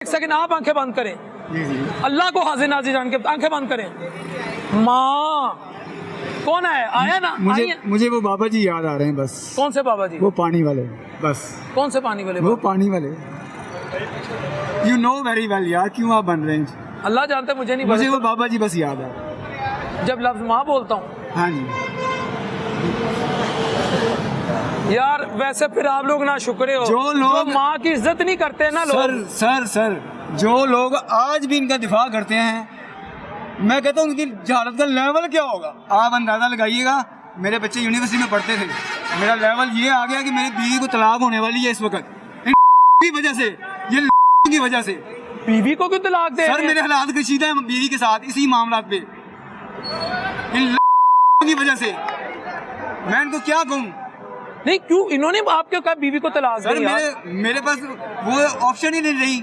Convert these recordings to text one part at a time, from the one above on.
एक सेकंड आप आंखें बंद करें। जी जी। अल्लाह को हाजिर नाजिर जान के आंखें बंद करें। माँ कौन है आया ना? मुझे वो बाबा जी याद आ रहे हैं बस। कौन से बाबा जी? वो पानी वाले बस। कौन से पानी वाले? वो पानी वाले। यू नो वेरी वेल यार, क्यों आप बन रहे हैं? अल्लाह जानते, मुझे नहीं। मुझे वो बाबा जी बस याद है जब लफ्ज माँ बोलता हूँ। हाँ जी यार वैसे फिर आप लोग ना शुक्र हो जो लोग माँ की इज्जत नहीं करते ना लोग। सर जो लोग आज भी इनका दिफा करते हैं, मैं कहता हूँ उनकी जहालत का लेवल क्या होगा आप अंदाजा लगाइएगा। मेरे बच्चे यूनिवर्सिटी में पढ़ते थे, मेरा लेवल ये आ गया कि मेरी बीवी को तलाक होने वाली है इस वक्त की वजह से, ये की वजह से। बीवी को क्यों तलाक दे? सर मेरे हालात कशीदा है बीवी के साथ इसी मामला पे, इन की वजह से। मैं इनको क्या कहूँ? नहीं क्यों इन्होंने आपके कहा बीवी को तलाक सर दी? मेरे पास वो ऑप्शन ही नहीं रही।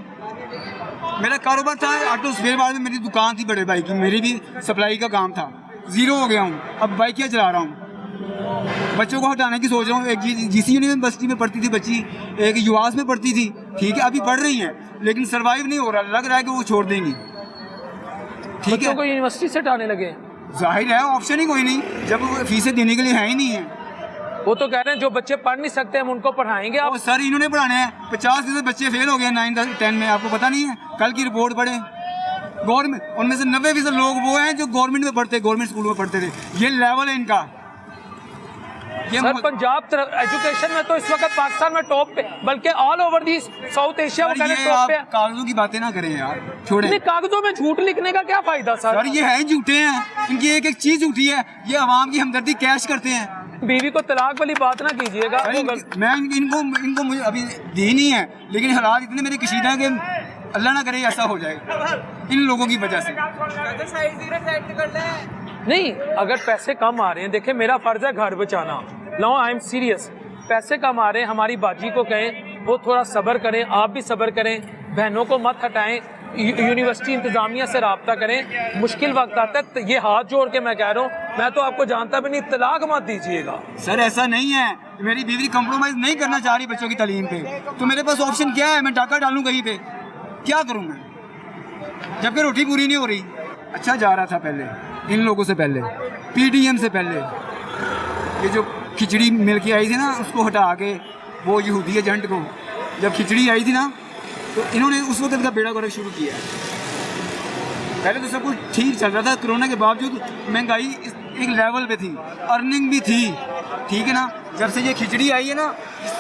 मेरा कारोबार था ऑटो स्पेयर पार्ट में, मेरी दुकान थी बड़े भाई की, मेरी भी सप्लाई का काम था, जीरो हो गया हूँ, अब बाइकियाँ चला रहा हूँ। बच्चों को हटाने की सोच रहा हूँ। एक जीसी यूनिवर्सिटी में पढ़ती थी बच्ची, एक युवास में पढ़ती थी, ठीक है अभी पढ़ रही हैं, लेकिन सर्वाइव नहीं हो रहा, लग रहा है कि वो छोड़ देंगी। ठीक है, को यूनिवर्सिटी से हटाने लगे। जाहिर है ऑप्शन ही कोई नहीं, जब फीसें देने के लिए है ही नहीं है। वो तो कह रहे हैं जो बच्चे पढ़ नहीं सकते हम उनको पढ़ाएंगे आप। सर इन्होंने पढ़ाने हैं, 50% बच्चे फेल हो गए 9-10 में, आपको पता नहीं है? कल की रिपोर्ट पढ़े, गवर्नमेंट उनमें से 90% लोग वो हैं जो गवर्नमेंट में पढ़ते, गवर्नमेंट स्कूल में पढ़ते थे। ये लेवल है इनका। ये सर पंजाब एजुकेशन में तो इस वक्त पाकिस्तान में टॉप पे, बल्कि all over the south Asia में टॉप पे। कागजों की बातें ना करें यार, छोड़े। कागजों में झूठ लिखने का क्या फायदा सर? ये है झूठे हैं, इनकी एक एक चीज झूठी है, ये अवाम की हमदर्दी कैश करते हैं। बीवी को तलाक वाली बात ना कीजिएगा। मैं इनको मुझे अभी दी नहीं है, लेकिन हालात इतने मेरे कशीदा है कि अल्लाह ना करे ऐसा हो जाए इन लोगों की वजह से। नहीं अगर पैसे कम आ रहे हैं, देखें मेरा फर्ज है घर बचाना। No I am serious. पैसे कम आ रहे हैं, हमारी बाजी को कहें वो थोड़ा सब्र करें, आप भी सब्र करें, बहनों को मत हटाएं, यूनिवर्सिटी इंतजामिया से रब्ता करें। मुश्किल वक्त आता है तो ये हाथ जोड़ के मैं कह रहा हूँ, मैं तो आपको जानता भी नहीं, तलाक मत दीजिएगा। सर ऐसा नहीं है, मेरी बीवी कंप्रोमाइज नहीं करना चाह रही बच्चों की तालीम पे, तो मेरे पास ऑप्शन क्या है? मैं डाका डालूं कहीं पे? क्या करूं मैं, जबकि रोटी पूरी नहीं हो रही। अच्छा जा रहा था पहले इन लोगों से, पहले पीडीएम से पहले, ये जो खिचड़ी मिल के आई थी ना, उसको हटा के वो यहूदी एजेंट को, जब खिचड़ी आई थी ना तो इन्होंने उस वक्त का बेड़ा गर्क शुरू किया। पहले तो सब कुछ ठीक चल रहा था, कोरोना के बावजूद महंगाई एक लेवल पे थी, अर्निंग भी थी, ठीक है ना। जब से ये खिचड़ी आई है ना,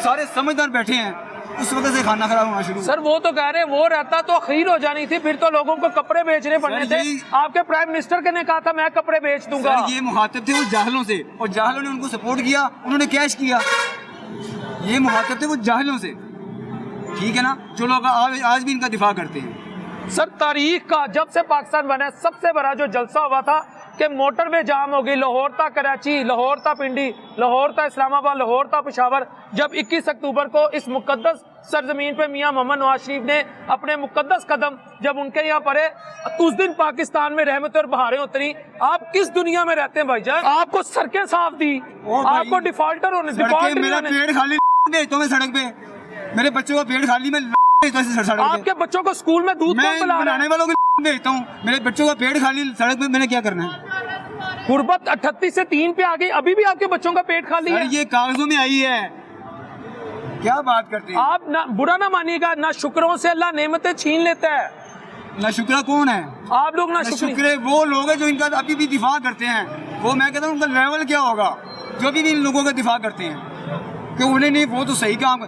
सारे समझदार बैठे हैं, उस वक्त से खाना खराब होना शुरू। सर वो तो कह रहे हैं वो रहता तो खीर हो जानी थी, फिर तो लोगों को कपड़े बेचने पड़ने थे। आपके प्राइम मिनिस्टर ने कहा था मैं कपड़े बेच दूंगा। ये मुखातिब थे वो जाहलों से, और जाहलों ने उनको सपोर्ट किया, उन्होंने कैश किया। ये मुखातिब थे वो जाहलों से, ठीक है ना, जो लोग आज भी इनका दिफा करते हैं। सर तारीख का जब से पाकिस्तान बना है सबसे बड़ा जो जलसा हुआ था कि मोटरवे जाम हो गई, लाहौर था कराची, लाहौर था पिंडी, लाहौर था इस्लामाबाद, लाहौर था पेशावर। जब 21 अक्टूबर को इस मुकद्दस सरजमीन पे मियां मोहम्मद नवाज शरीफ ने अपने मुकद्दस कदम जब उनके यहाँ पड़े, उस दिन पाकिस्तान में रहमत और बहारें उतरी। आप किस दुनिया में रहते हैं भाईजान? आपको सड़कें साफ दी, आपको डिफॉल्टर होने, मेरा पेट खाली भेजता हूं सड़क पे, मेरे बच्चों का पेट खाली में आपके बच्चों को स्कूल में दूध बनाने वालों को भेजता हूँ, मेरे बच्चों का पेट खाली सड़क पे, मैंने क्या करना है? गुर्बत 38 से 3 पे आ गई, अभी भी आपके बच्चों का पेट खाली है। ये कागजों में आई है, क्या बात करते हैं आप? ना बुरा ना मानिएगा, ना शुक्रों से अल्लाह नेमतें छीन लेता है। ना शुक्र कौन है? आप लोग ना शुक्र वो लोग हैं जो इनका अभी भी दिफा करते हैं। वो मैं कहता हूँ उनका लेवल क्या होगा जो भी इन लोगों का दिफा करते हैं, कि उन्हें नहीं, वो तो सही काम।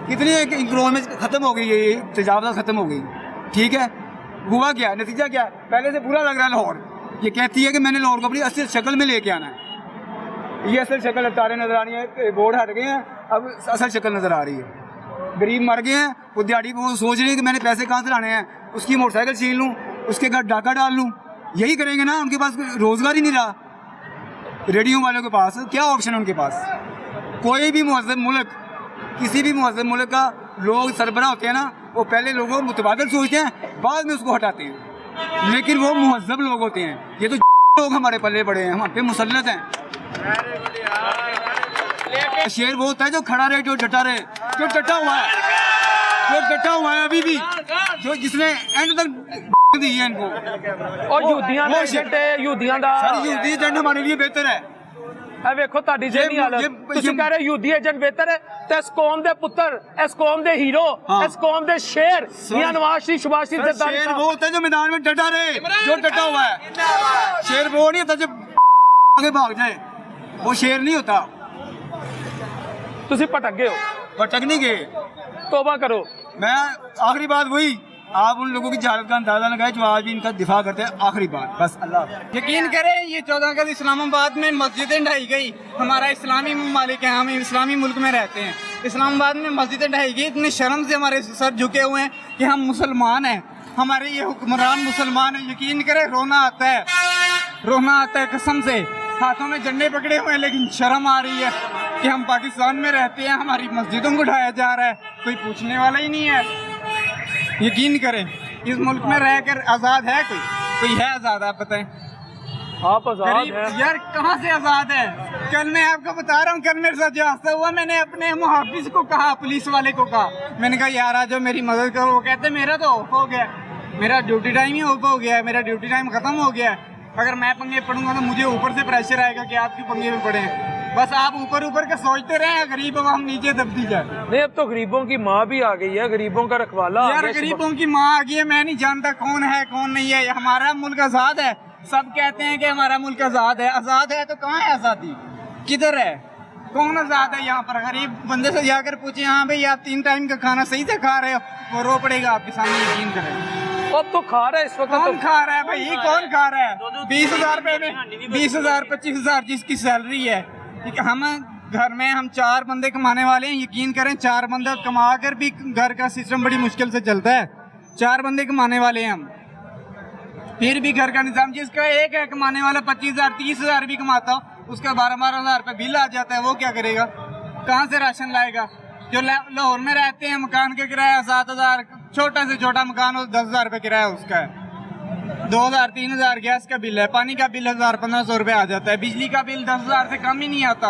कितनी इंक्रोचमेंट खत्म हो गई है, ये तजावज़ खत्म हो गई, ठीक है। हुआ क्या, नतीजा क्या? पहले से बुरा लग रहा है लाहौर, ये कहती है कि मैंने लाहौर को अपनी असल शक्ल में लेके आना है। ये असल शक्ल तारे नजर आ रही है, बोर्ड हट गए हैं, अब असल शक्ल नजर आ रही है। गरीब मर गए हैं, वो दिहाड़ी वो सोच रहे हैं कि मैंने पैसे कहाँ से लाने हैं, उसकी मोटरसाइकिल छीन लूँ, उसके घर डाका डाल लूँ, यही करेंगे ना। उनके पास रोजगार ही नहीं रहा, रेडियो वालों के पास क्या ऑप्शन है? उनके पास कोई भी मुहज़्ज़ब मुल्क, किसी भी मुहज़्ज़ब मुल्क का लोग सरबराह होते हैं ना, वो पहले लोगों को मुतबादल सोचते हैं, बाद में उसको हटाते हैं, लेकिन वो मुहज़्ज़ब लोग होते हैं। ये तो लोग हमारे पल्ले पड़े हैं, हम पे मुसल्लत हैं। शेर वो होता है जो खड़ा रहे, जो डटा रहे, जो डटा हुआ है, जो डटा हुआ है अभी भी। जो जिसने एंड तक दी है इनको। और ਯਹੂਦੀਆਂ ਦਾ ਏਜੰਟ ਹੈ ਯਹੂਦੀਆਂ ਦਾ सर यहूदी एजेंट हमारे लिए बेहतर है। ਇਹ ਵੇਖੋ ਤੁਹਾਡੀ ਜਿਹੀ ਹਾਲਤ ਤੁਸੀਂ ਕਹਿ ਰਹੇ ਯਹੂਦੀ ਏਜੰਟ ਬਿਹਤਰ ਹੈ ਤੇ ਇਸ ਕੌਮ ਦੇ ਪੁੱਤਰ ਇਸ ਕੌਮ ਦੇ ਹੀਰੋ ਇਸ ਕੌਮ ਦੇ ਸ਼ੇਰ ਮੀਆਂ ਨਵਾਜ਼ शरीफ शहबाज शरीफ ज़रदारी शेर वो होता है जो मैदान में डटा रहे, जो डटा हुआ है। शेर वो नहीं होता जो आगे भाग जाए, वो शेर नहीं होता। ਤੁਸੀਂ ਭਟਕ ਗਏ ਹੋ भटक नहीं गए। तौबा करो। मैं आखिरी बात वही, आप उन लोगों की जहालत का अंदाजा लगाए जो आज भी इनका दिफा करते हैं। आखिरी बात बस अल्लाह। यकीन करें ये 14 अगस्त इस्लामाबाद में मस्जिदें ढाई गई। हमारा इस्लामी ममालिक है, हम इस्लामी मुल्क में रहते हैं। इस्लामाबाद में मस्जिदें ढाई गई, इतनी शर्म से हमारे सर झुके हुए हैं कि हम मुसलमान हैं, हमारे ये हुक्मरान मुसलमान हैं। यकीन करें रोना आता है कसम से। हाथों में झंडे पकड़े हुए हैं लेकिन शर्म आ रही है कि हम पाकिस्तान में रहते हैं, हमारी मस्जिदों को ढाया जा रहा है, कोई पूछने वाला ही नहीं है। यकीन करें इस मुल्क में रहकर आज़ाद है कोई है आज़ाद? आप बताएं। आप आजाद हैं यार कहाँ से आज़ाद है? कल मैं आपको बता रहा हूँ, कल मेरे साथ जो हादसा हुआ, मैंने अपने मुहाफिज को कहा, पुलिस वाले को कहा, मैंने कहा यार आज मेरी मदद करो। वो कहते मेरा तो ऑफ हो गया, मेरा ड्यूटी टाइम ही ऑफ हो गया है, मेरा ड्यूटी टाइम खत्म हो गया है। अगर मैं पंगे पढ़ूंगा तो मुझे ऊपर से प्रेशर आएगा कि आप क्यों पंगे में पड़े हैं। बस आप ऊपर का सोचते रहे, गरीब हम नीचे दबती जाए। नहीं अब तो गरीबों की माँ भी आ गई है, गरीबों का रखवाला आ यार गया। गरीबों की माँ आ गई है, मैं नहीं जानता कौन है कौन नहीं है। हमारा मुल्क आज़ाद है, सब कहते हैं कि हमारा मुल्क आज़ाद है। आज़ाद है तो कहाँ है आज़ादी? किधर है? कौन आज़ाद है यहाँ पर? गरीब बंदे से जाकर पूछे, हाँ भाई आप 3 टाइम का खाना सही से खा रहे हो? वो रो पड़ेगा आपके सामने, यकीन करें। अब तो खा रहा है इस वक्त। कौन खा रहा है भाई? कौन खा रहा है? 20,000 रुपए में 20,000 25,000 जिसकी सैलरी है। हम घर में हम 4 बंदे कमाने वाले हैं। यकीन करें 4 बंदे कमा कर भी घर का सिस्टम बड़ी मुश्किल से चलता है। 4 बंदे कमाने वाले हैं हम, फिर भी घर का निजाम। जिसका एक है कमाने वाला 25,000 30,000 भी कमाता हो, उसका 12,000 रुपये बिल आ जाता है, वो क्या करेगा? कहाँ से राशन लाएगा? जो लाहौर में रहते हैं मकान का किराया 7,000, छोटा से छोटा मकान हो 10,000 रुपये किराया उसका है। 2,000 3,000 गैस का बिल है, पानी का बिल 1,000-1,500 रुपये आ जाता है, बिजली का बिल 10,000 से कम ही नहीं आता।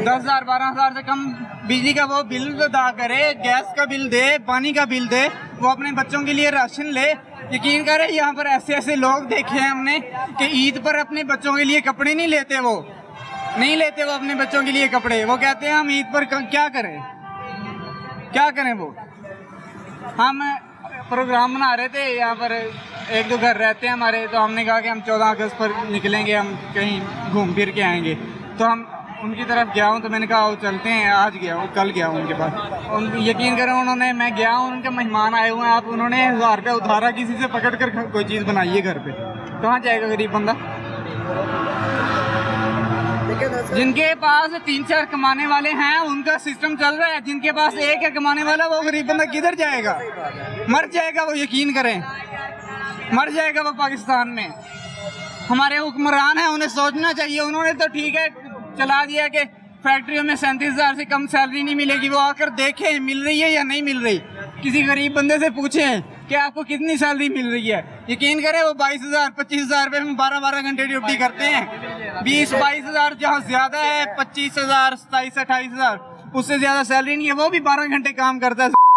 10,000 12,000 से कम बिजली का वो बिल अदा करे, गैस का बिल दे, पानी का बिल दे, वो अपने बच्चों के लिए राशन ले। यकीन करें यहाँ पर ऐसे ऐसे लोग देखे हैं हमने कि ईद पर अपने बच्चों के लिए कपड़े नहीं लेते, वो अपने बच्चों के लिए कपड़े। वो कहते हैं हम ईद पर क्या करें वो। हम प्रोग्राम बना रहे थे यहाँ पर, 1-2 घर रहते हैं हमारे, तो हमने कहा कि हम 14 अगस्त पर निकलेंगे, हम कहीं घूम फिर के आएंगे। तो हम उनकी तरफ गया हूँ, तो मैंने कहा वो चलते हैं। आज गया हूँ, कल गया हूँ उनके पास। यकीन करें उन्होंने, मैं गया हूँ, उनके मेहमान आए हुए हैं, आप उन्होंने 1,000 रुपये उधारा किसी से पकड़ कर कोई चीज़ बनाई है घर पे। कहाँ जाएगा गरीब बंदा? जिनके पास 3-4 कमाने वाले हैं उनका सिस्टम चल रहा है, जिनके पास एक है कमाने वाला, वो गरीब बंदा किधर जाएगा? मर जाएगा वो, यकीन करें मर जाएगा वो पाकिस्तान में। हमारे हुक्मरान हैं, उन्हें सोचना चाहिए। उन्होंने तो ठीक है चला दिया कि फैक्ट्रियों में 37,000 से कम सैलरी नहीं मिलेगी। वो आकर देखें मिल रही है या नहीं मिल रही। किसी गरीब बंदे से पूछें कि आपको कितनी सैलरी मिल रही है। यकीन करें वो 22,000 25,000 रुपये में 12-12 घंटे ड्यूटी करते हैं। 20-22,000 जहाँ ज्यादा है, 25,000 27-28,000 उससे ज्यादा सैलरी नहीं है। वो भी 12 घंटे काम करता है।